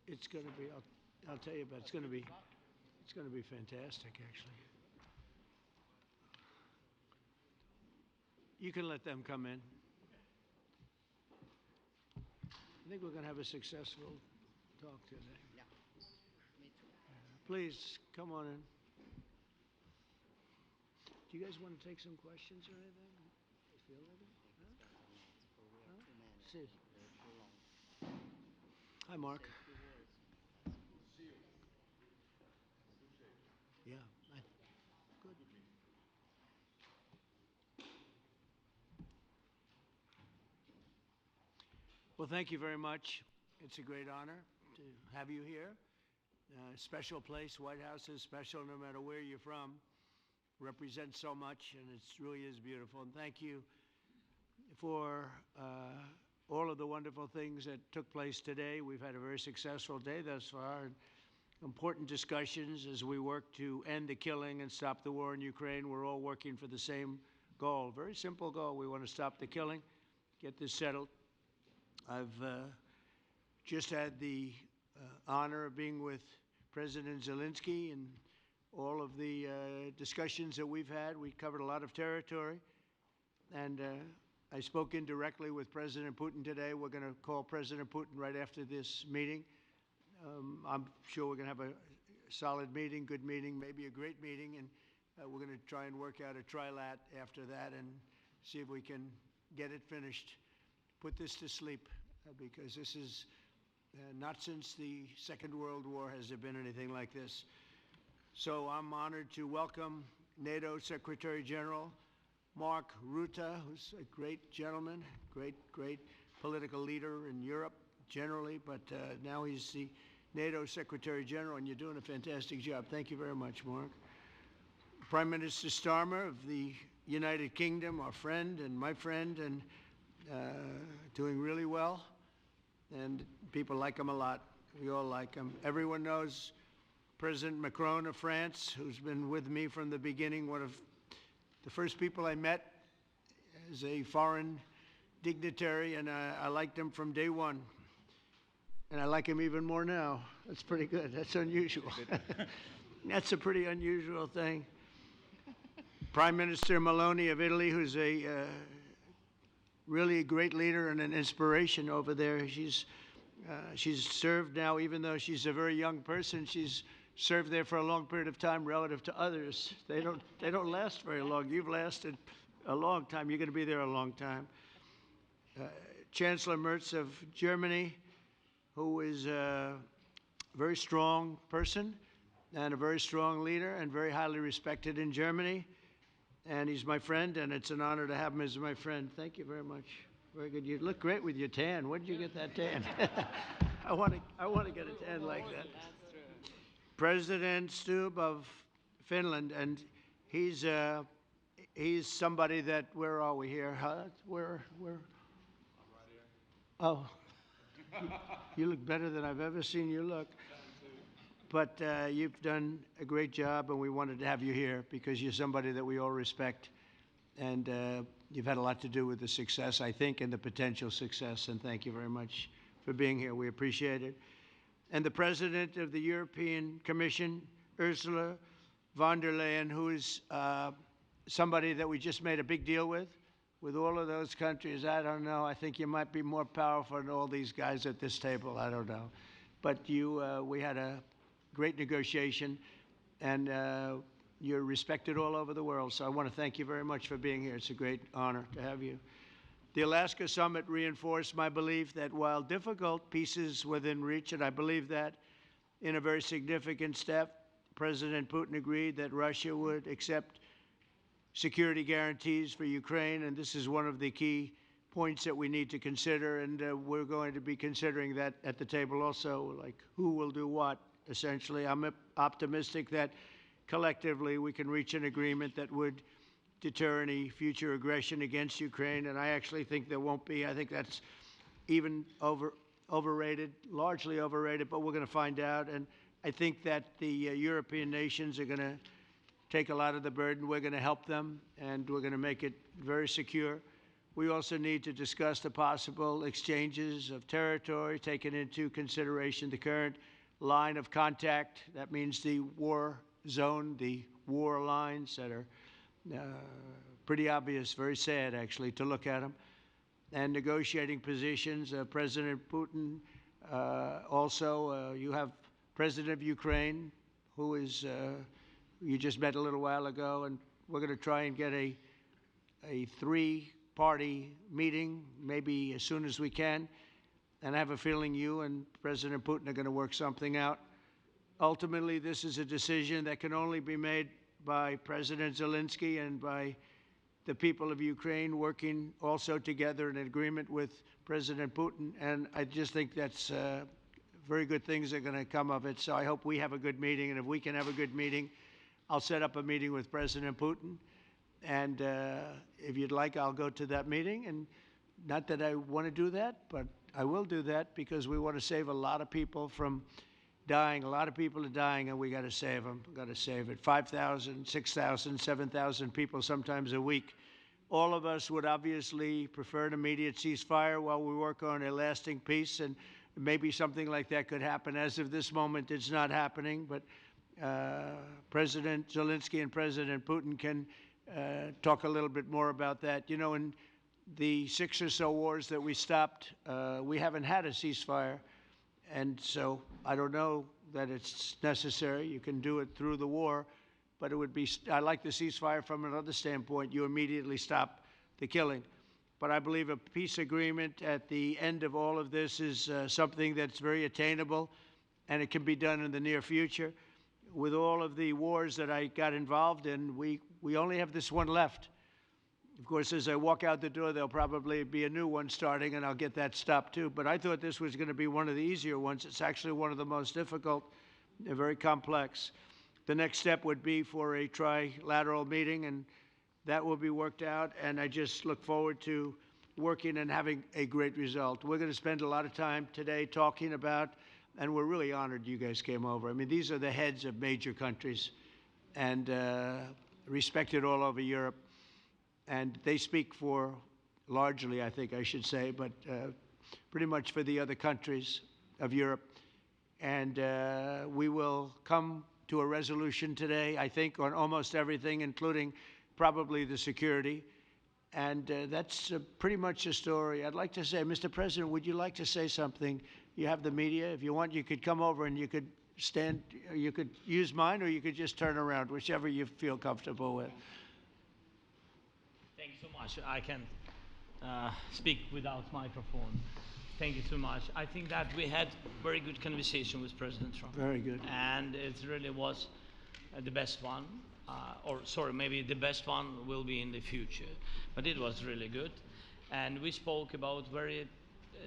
it's going to be. I'll tell you about. It's going to be. It's going to be fantastic, actually. You can let them come in. I think we're going to have a successful talk today. Yeah, me too. Please come on in. Do you guys want to take some questions or anything? You feel like it? Huh? See. Hi, Mark. Yeah. Good. Well, thank you very much. It's a great honor to have you here. Special place. White House is special no matter where you're from. Represents so much, and it really is beautiful. And thank you for all of the wonderful things that took place today. We've had a very successful day thus far. And important discussions as we work to end the killing and stop the war in Ukraine. We're all working for the same goal, very simple goal. We want to stop the killing, get this settled. I've just had the honor of being with President Zelenskyy and all of the discussions that we've had. We covered a lot of territory, and I spoke indirectly with President Putin today. We're going to call President Putin right after this meeting. I'm sure we're going to have a solid meeting, good meeting, maybe a great meeting, and we're going to try and work out a trilat after that and see if we can get it finished, put this to sleep, because this is not since the Second World War has there been anything like this. So I'm honored to welcome NATO Secretary General Mark Rutte, who's a great gentleman, great political leader in Europe generally, but now he's the NATO Secretary General, and you're doing a fantastic job. Thank you very much, Mark. Prime Minister Starmer of the United Kingdom, our friend and my friend, and doing really well, and people like him a lot. We all like him. Everyone knows President Macron of France, who's been with me from the beginning, one of the first people I met as a foreign dignitary, and I liked him from day one. And I like him even more now. That's pretty good. That's unusual. That's a pretty unusual thing. Prime Minister Meloni of Italy, who's a really a great leader and an inspiration over there. She's served now, even though she's a very young person, she's served there for a long period of time relative to others. They don't last very long. You've lasted a long time. You're going to be there a long time. Chancellor Merz of Germany, who is a very strong person and a very strong leader and very highly respected in Germany. And he's my friend, and it's an honor to have him as my friend. Thank you very much. Very good. You look great with your tan. Where did you get that tan? I want to get a tan like that. President Stubb of Finland, and he's somebody that, where are we here? Huh? Where? I'm right here. Oh. You look better than I've ever seen you look. But you've done a great job, and we wanted to have you here because you're somebody that we all respect. And you've had a lot to do with the success, I think, and the potential success. And thank you very much for being here. We appreciate it. And the President of the European Commission, Ursula von der Leyen, who is somebody that we just made a big deal with all of those countries. I don't know. I think you might be more powerful than all these guys at this table. I don't know. But we had a great negotiation, and you're respected all over the world. So I want to thank you very much for being here. It's a great honor to have you. The Alaska summit reinforced my belief that while difficult, peace is within reach, and I believe that in a very significant step, President Putin agreed that Russia would accept security guarantees for Ukraine, and this is one of the key points that we need to consider, and we're going to be considering that at the table also, like who will do what, essentially. I'm optimistic that collectively we can reach an agreement that would deter any future aggression against Ukraine, and I actually think there won't be. I think that's even overrated, largely overrated, but we're going to find out. And I think that the European nations are going to take a lot of the burden. We're going to help them, and we're going to make it very secure. We also need to discuss the possible exchanges of territory, taking into consideration the current line of contact. That means the war zone, the war lines that are pretty obvious, very sad actually to look at them, and negotiating positions. President Putin, also you have President of Ukraine, who is, you just met a little while ago, and we're going to try and get a three-party meeting, maybe as soon as we can. And I have a feeling you and President Putin are going to work something out. Ultimately, this is a decision that can only be made by President Zelenskyy and by the people of Ukraine working also together in agreement with President Putin. And I just think that's very good things are going to come of it. So I hope we have a good meeting. And if we can have a good meeting, I'll set up a meeting with President Putin. And if you'd like, I'll go to that meeting. And not that I want to do that, but I will do that because we want to save a lot of people from dying. A lot of people are dying, and we got to save them. Got to save it. 5,000, 6,000, 7,000 people sometimes a week. All of us would obviously prefer an immediate ceasefire while we work on a lasting peace, and maybe something like that could happen. As of this moment, it's not happening, but President Zelenskyy and President Putin can talk a little bit more about that. You know, in the 6 or so wars that we stopped, we haven't had a ceasefire. And so I don't know that it's necessary. You can do it through the war, but it would be, I like the ceasefire from another standpoint. You immediately stop the killing. But I believe a peace agreement at the end of all of this is something that's very attainable, and it can be done in the near future. With all of the wars that I got involved in, we only have this one left. Of course, as I walk out the door, there'll probably be a new one starting, and I'll get that stopped too. But I thought this was going to be one of the easier ones. It's actually one of the most difficult and very complex. The next step would be for a trilateral meeting, and that will be worked out. And I just look forward to working and having a great result. We're going to spend a lot of time today talking about, and we're really honored you guys came over. I mean, these are the heads of major countries and respected all over Europe. And they speak for, largely, I think I should say, but pretty much for the other countries of Europe. And we will come to a resolution today, I think, on almost everything, including probably the security. And that's pretty much the story. I'd like to say, Mr. President, would you like to say something? You have the media. If you want, you could come over and you could stand, you could use mine, or you could just turn around, whichever you feel comfortable with. Thank you so much. I can speak without microphone. Thank you so much. I think that we had very good conversation with President Trump. Very good. And it really was the best one. Or sorry, maybe the best one will be in the future. But it was really good. And we spoke about very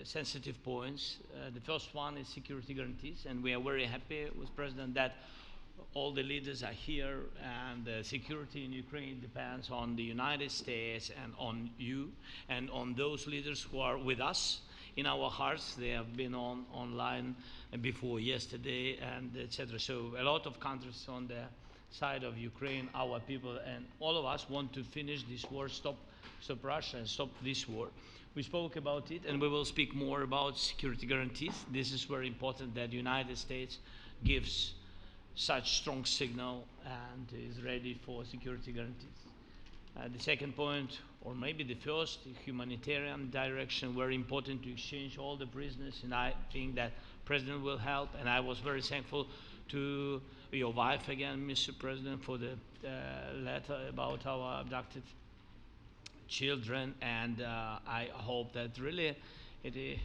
sensitive points. The first one is security guarantees. And we are very happy with President that all the leaders are here, and the security in Ukraine depends on the United States and on you and on those leaders who are with us in our hearts. They have been online before yesterday, and etc. So a lot of countries on the side of Ukraine, our people, and all of us want to finish this war, stop Russia and stop this war. We spoke about it, and we will speak more about security guarantees. This is very important that the United States gives such strong signal and is ready for security guarantees. The second point, or maybe the first, humanitarian direction, very important to exchange all the prisoners, and I think that President will help. And I was very thankful to your wife again, Mr. President, for the letter about our abducted children, and I hope that really it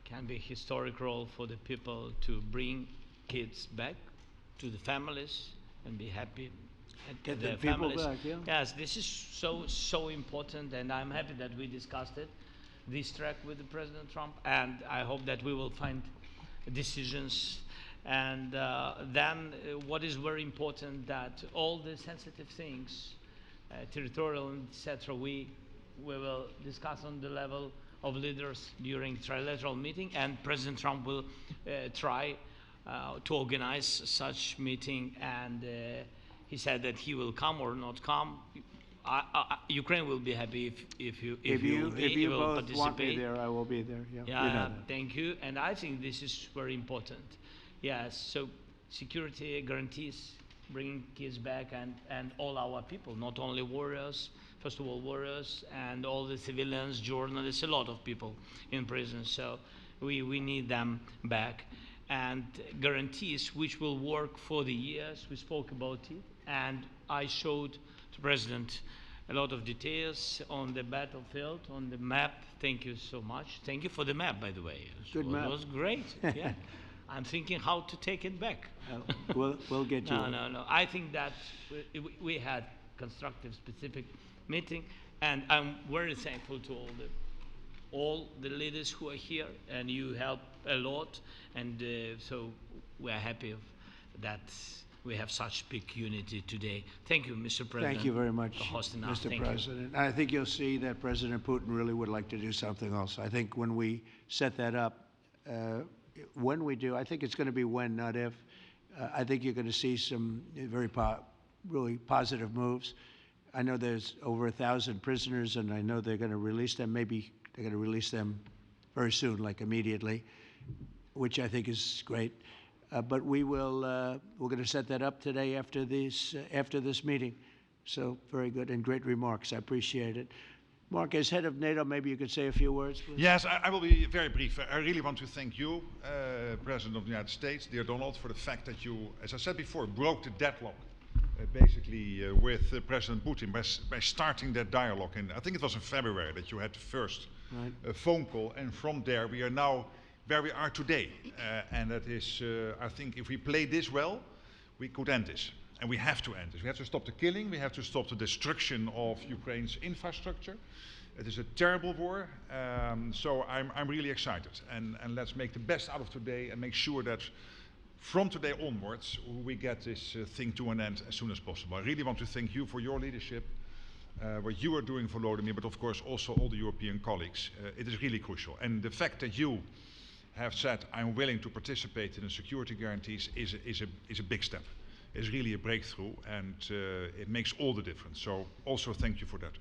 can be a historic role for the people to bring kids back to the families and be happy at Get their the people families. back, yeah. Yes, this is so important, and I'm happy that we discussed it, this track with the President Trump, and I hope that we will find decisions. And then what is very important, that all the sensitive things, territorial, etc., we will discuss on the level of leaders during trilateral meeting, and President Trump will try to organize such meeting, and he said that he will come or not come. Ukraine will be happy if you If you will both participate. want me there, I will be there. Yeah, you know that. Thank you. And I think this is very important. Yes, so security guarantees, bringing kids back and all our people, not only warriors, first of all warriors, and all the civilians, journalists, a lot of people in prison. So we need them back. And guarantees which will work for the years. We spoke about it. And I showed the President a lot of details on the battlefield, on the map. Thank you so much. Thank you for the map, by the way. Good map. It was great. Yeah. I'm thinking how to take it back. We'll get you. No. I think that we had constructive, specific meeting, and I'm very thankful to all the leaders who are here, and you help a lot, and so we are happy that we have such big unity today. Thank you, Mr. President. Thank you very much, for hosting us. Mr. President. I think you'll see that President Putin really would like to do something else. I think when we set that up, when we do, I think it's going to be when, not if. I think you're going to see some really positive moves. I know there's over 1,000 prisoners, and I know they're going to release them. Maybe they're going to release them very soon, like immediately, which I think is great. But we're going to set that up today after this meeting. So very good and great remarks. I appreciate it. Mark, as head of NATO, maybe you could say a few words, please. Yes, I will be very brief. I really want to thank you, President of the United States, dear Donald, for the fact that you, as I said before, broke the deadlock, basically with President Putin by starting that dialogue. And I think it was in February that you had the first phone call, and from there we are now where we are today. And that is, I think, if we play this well, we could end this. And we have to end this. We have to stop the killing. We have to stop the destruction of Ukraine's infrastructure. It is a terrible war. So I'm really excited. And let's make the best out of today and make sure that from today onwards, we get this thing to an end as soon as possible. I really want to thank you for your leadership, what you are doing for Volodymyr, but of course also all the European colleagues. It is really crucial. And the fact that you have said, I'm willing to participate in the security guarantees is a big step. Is really a breakthrough, and it makes all the difference. So also thank you for that.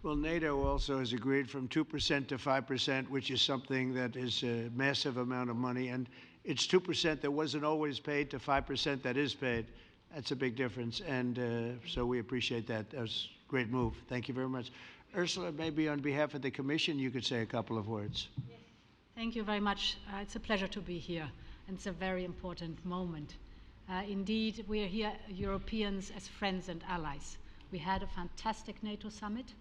Well, NATO also has agreed from 2% to 5%, which is something that is a massive amount of money. And it's 2% that wasn't always paid to 5% that is paid. That's a big difference. And so we appreciate that. That was a great move. Thank you very much. Ursula, maybe on behalf of the Commission, you could say a couple of words. Yes. Thank you very much. It's a pleasure to be here. And it's a very important moment. Indeed, we are here, Europeans, as friends and allies. We had a fantastic NATO summit.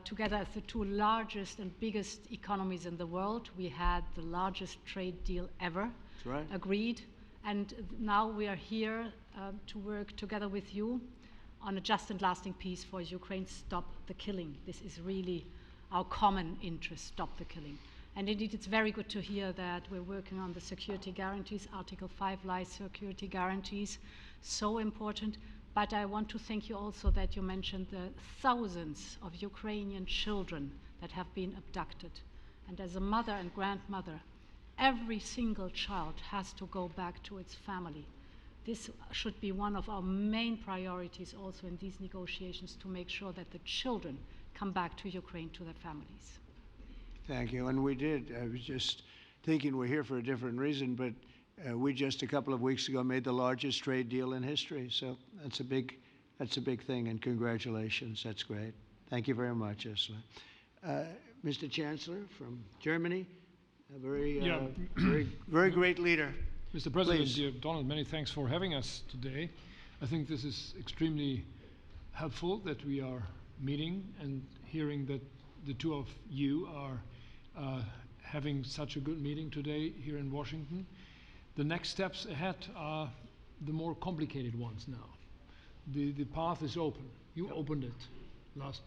Together as the two largest and biggest economies in the world, we had the largest trade deal ever agreed. And now we are here to work together with you on a just and lasting peace for Ukraine. Stop the killing. This is really our common interest, stop the killing. And indeed, it's very good to hear that we're working on the security guarantees, Article 5 lies security guarantees, so important. But I want to thank you also that you mentioned the thousands of Ukrainian children that have been abducted. And as a mother and grandmother, every single child has to go back to its family. This should be one of our main priorities also in these negotiations, to make sure that the children come back to Ukraine, to their families. Thank you. And we did. I was just thinking we're here for a different reason, but we just a couple of weeks ago made the largest trade deal in history. So that's a big thing, and congratulations. That's great. Thank you very much, Ursula. Mr. Chancellor from Germany, a very great leader. Mr. President, Please. dear Donald, many thanks for having us today. I think this is extremely helpful that we are meeting and hearing that the two of you are having such a good meeting today here in Washington. The next steps ahead are the more complicated ones now. The path is open. You opened it last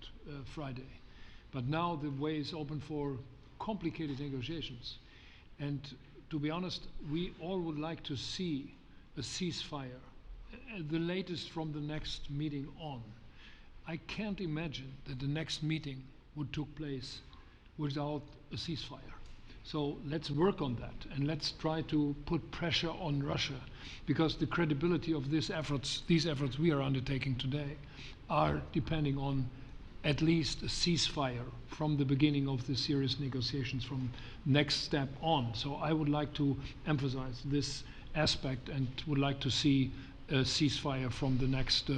Friday. But now the way is open for complicated negotiations. And to be honest, we all would like to see a ceasefire, the latest from the next meeting on. I can't imagine that the next meeting would take place without a ceasefire. So let's work on that, and let's try to put pressure on Russia, because the credibility of these efforts we are undertaking today, are depending on at least a ceasefire from the beginning of the serious negotiations from next step on. So I would like to emphasize this aspect and would like to see a ceasefire from the next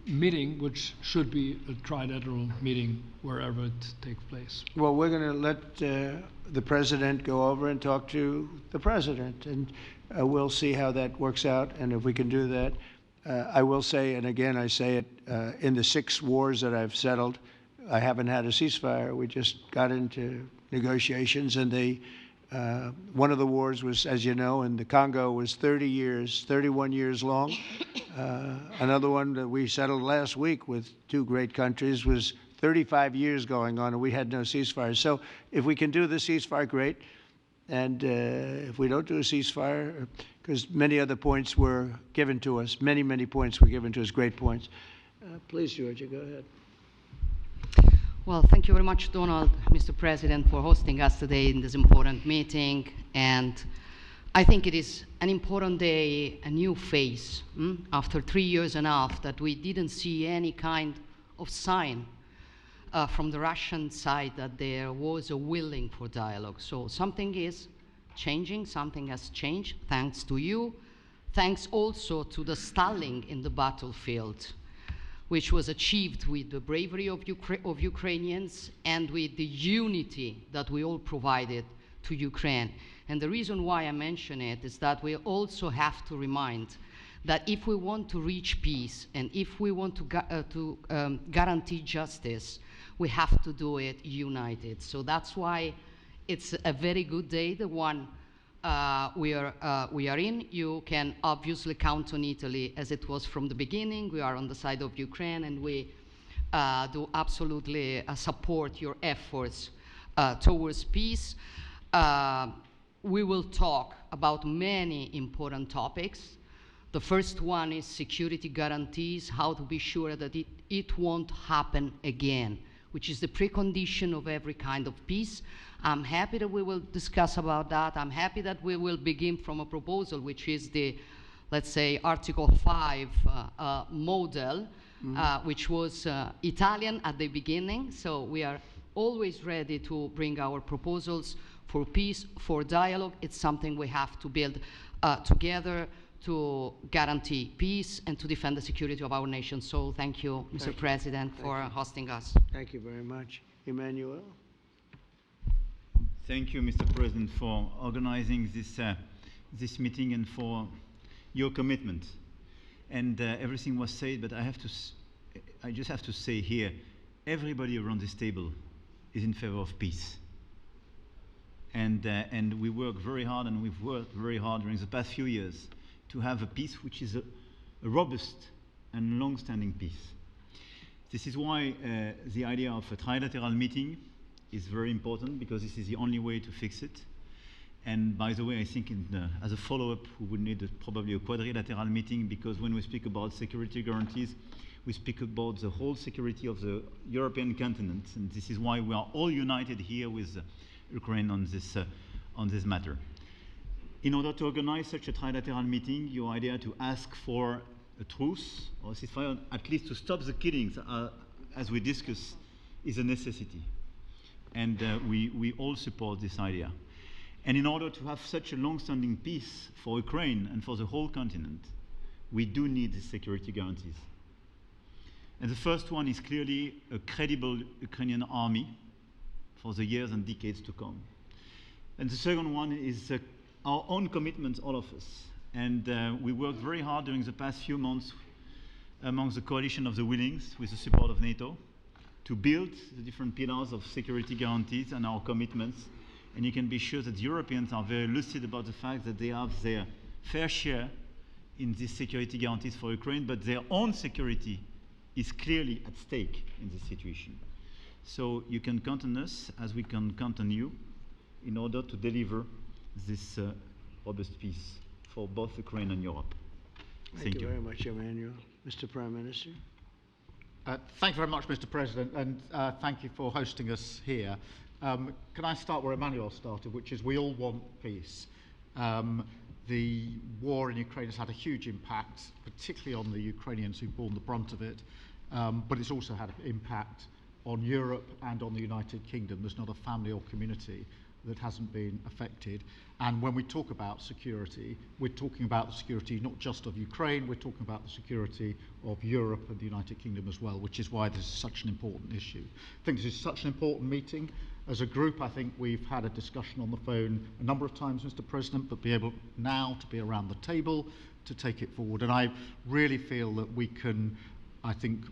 meeting, which should be a trilateral meeting wherever it takes place. Well, we're going to let the president go over and talk to the president, and we'll see how that works out, and if we can do that. I will say, and again I say it, in the 6 wars that I've settled, I haven't had a ceasefire. We just got into negotiations, and one of the wars was, as you know, in the Congo was 31 years long. Another one that we settled last week with 2 great countries was 35 years going on, and we had no ceasefire. So if we can do the ceasefire, great. And if we don't do a ceasefire, because many other points were given to us, many points were given to us, great points. Please, Georgia, go ahead. Well, thank you very much, Donald, Mr. President, for hosting us today in this important meeting. And I think it is an important day, a new phase, after 3 years and a half that we didn't see any kind of sign from the Russian side that there was a willing for dialogue. So something is changing, something has changed, thanks to you. Thanks also to the stalling in the battlefield, which was achieved with the bravery of Ukrainians and with the unity that we all provided to Ukraine. And the reason why I mention it is that we also have to remind that if we want to reach peace and if we want to guarantee justice, we have to do it united. So that's why it's a very good day, the one we are in. You can obviously count on Italy as it was from the beginning. We are on the side of Ukraine, and we do absolutely support your efforts towards peace. We will talk about many important topics. The first one is security guarantees, how to be sure that it won't happen again, which is the precondition of every kind of peace. I'm happy that we will discuss about that. I'm happy that we will begin from a proposal, which is the, let's say, Article 5 model, which was Italian at the beginning. So we are always ready to bring our proposals for peace, for dialogue. It's something we have to build together to guarantee peace and to defend the security of our nation. So thank you, Mr. President, for hosting us. Thank you very much. Emmanuel? Thank you, Mr. President, for organizing this meeting and for your commitment. And everything was said, but I just have to say here, everybody around this table is in favor of peace. And we work very hard, and we've worked very hard during the past few years to have a peace which is a robust and long-standing peace. This is why the idea of a trilateral meeting is very important, because this is the only way to fix it. And by the way, I think as a follow-up, we would need probably a quadrilateral meeting, because when we speak about security guarantees, we speak about the whole security of the European continent. And this is why we are all united here with Ukraine on this matter. In order to organize such a trilateral meeting, your idea to ask for a truce or a ceasefire, at least to stop the killings, as we discussed, is a necessity. And we all support this idea. And in order to have such a long-standing peace for Ukraine and for the whole continent, we do need the security guarantees. And the first one is clearly a credible Ukrainian army for the years and decades to come. And the second one is our own commitment, all of us. And we worked very hard during the past few months amongst the coalition of the willings, with the support of NATO, to build the different pillars of security guarantees and our commitments. And you can be sure that the Europeans are very lucid about the fact that they have their fair share in these security guarantees for Ukraine, but their own security is clearly at stake in this situation. So you can count on us, as we can count on you, in order to deliver this robust peace for both Ukraine and Europe. Thank you very much, Emmanuel. Mr. Prime Minister? Thank you very much, Mr. President, and thank you for hosting us here. Can I start where Emmanuel started, which is we all want peace. The war in Ukraine has had a huge impact, particularly on the Ukrainians who've borne the brunt of it, but it's also had an impact on Europe and on the United Kingdom. There's not a family or community that hasn't been affected. And when we talk about security, we're talking about the security not just of Ukraine, we're talking about the security of Europe and the United Kingdom as well, which is why this is such an important issue. I think this is such an important meeting. As a group, I think we've had a discussion on the phone a number of times, Mr. President, but be able now to be around the table to take it forward. And I really feel that we can, I think,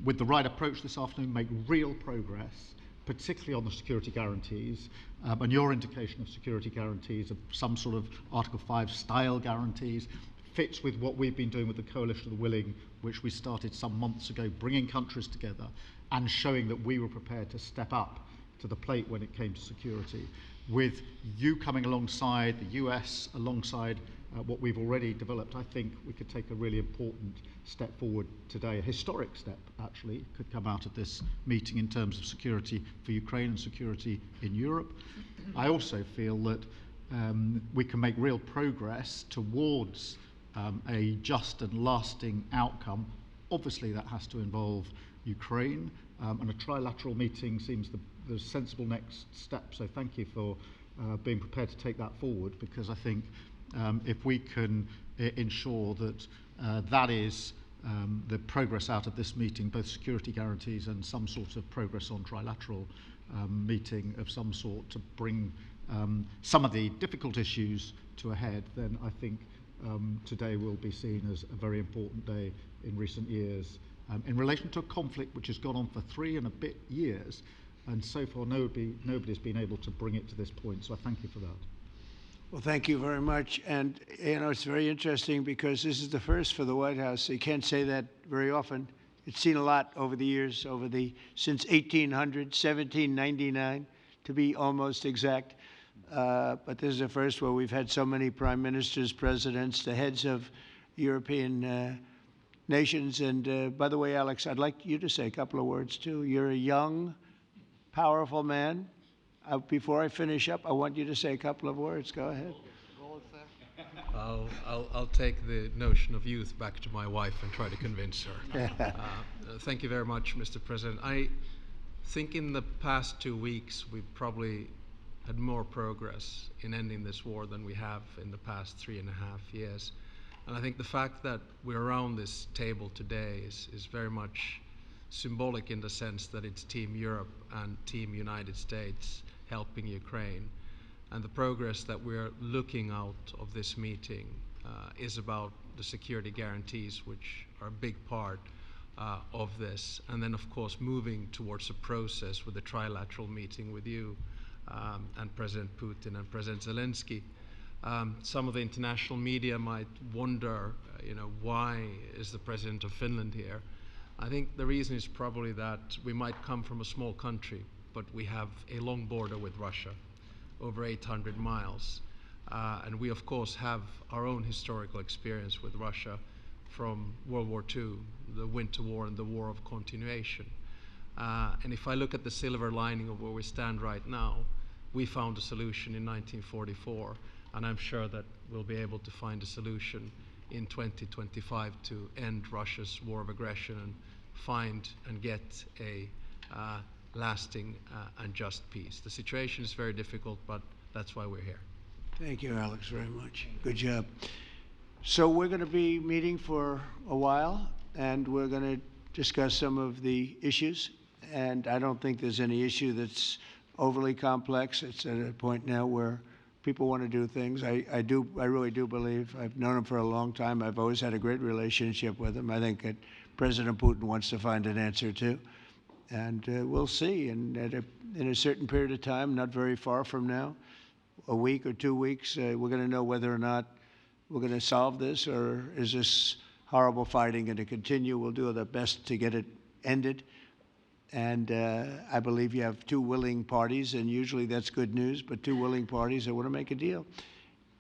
with the right approach this afternoon, make real progress, particularly on the security guarantees, and your indication of security guarantees of some sort of Article 5 style guarantees fits with what we've been doing with the Coalition of the Willing, which we started some months ago, bringing countries together and showing that we were prepared to step up to the plate when it came to security. With you coming alongside, the US alongside what we've already developed, I think we could take a really important step forward today. A historic step, actually, could come out of this meeting in terms of security for Ukraine and security in Europe. I also feel that we can make real progress towards a just and lasting outcome. Obviously, that has to involve Ukraine, and a trilateral meeting seems the sensible next step. So thank you for being prepared to take that forward, because I think if we can ensure that that is the progress out of this meeting, both security guarantees and some sort of progress on trilateral meeting of some sort to bring some of the difficult issues to a head, then I think today will be seen as a very important day in recent years in relation to a conflict which has gone on for 3 and a bit years, and so far nobody's been able to bring it to this point, so I thank you for that. Well, thank you very much. And, you know, it's very interesting because this is the first for the White House. You can't say that very often. It's seen a lot over the years, since 1800, 1799, to be almost exact. But this is the first where we've had so many prime ministers, presidents, the heads of European nations. And by the way, Alex, I'd like you to say a couple of words, too. You're a young, powerful man. Before I finish up, I want you to say a couple of words. Go ahead. I'll take the notion of youth back to my wife and try to convince her. Thank you very much, Mr. President. I think in the past 2 weeks, we've probably had more progress in ending this war than we have in the past 3.5 years. And I think the fact that we're around this table today is very much symbolic in the sense that it's Team Europe and Team United States helping Ukraine. And the progress that we're looking out of this meeting is about the security guarantees, which are a big part of this. And then, of course, moving towards a process with a trilateral meeting with you and President Putin and President Zelenskyy. Some of the international media might wonder, why is the President of Finland here? I think the reason is probably that we might come from a small country, but we have a long border with Russia, over 800 miles. And we, of course, have our own historical experience with Russia from World War II, the Winter War and the War of Continuation. And if I look at the silver lining of where we stand right now, we found a solution in 1944, and I'm sure that we'll be able to find a solution in 2025 to end Russia's war of aggression and find and get a lasting and just peace. The situation is very difficult, but that's why we're here. Thank you, Alex, very much. Good job. So we're going to be meeting for a while, and we're going to discuss some of the issues. And I don't think there's any issue that's overly complex. It's at a point now where people want to do things. I really do believe. I've known him for a long time. I've always had a great relationship with him. I think that President Putin wants to find an answer too. And we'll see. And in a certain period of time, not very far from now, a week or 2 weeks, we're going to know whether or not we're going to solve this, or is this horrible fighting going to continue. We'll do our best to get it ended. And I believe you have 2 willing parties, and usually that's good news, but 2 willing parties that want to make a deal.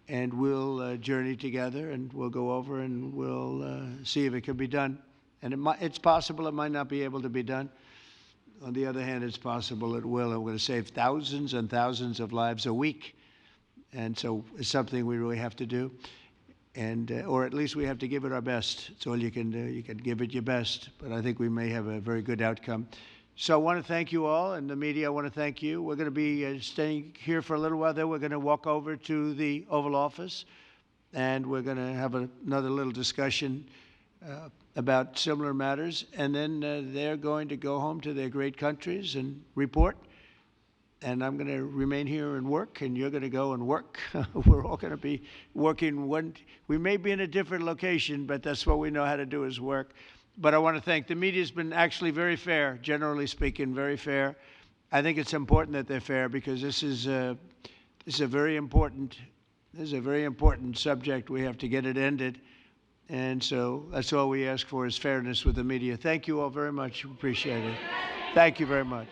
And we'll journey together, and we'll go over, and we'll see if it can be done. And it's possible it might not be able to be done. On the other hand, it's possible it will, and we're going to save thousands and thousands of lives a week. And so it's something we really have to do. And, or at least we have to give it our best. It's all you can do. You can give it your best. But I think we may have a very good outcome. So I want to thank you all, and the media, I want to thank you. We're going to be staying here for a little while. Then we're going to walk over to the Oval Office, and we're going to have another little discussion about similar matters. And then they're going to go home to their great countries and report. And I'm going to remain here and work, and you're going to go and work. We're all going to be working. We may be in a different location, but that's what we know how to do is work. But I want to thank the media. Has been actually very fair, generally speaking, very fair. I think it's important that they're fair because this is a very important subject. We have to get it ended, and so that's all we ask for is fairness with the media. Thank you all very much. Appreciate it. Thank you very much.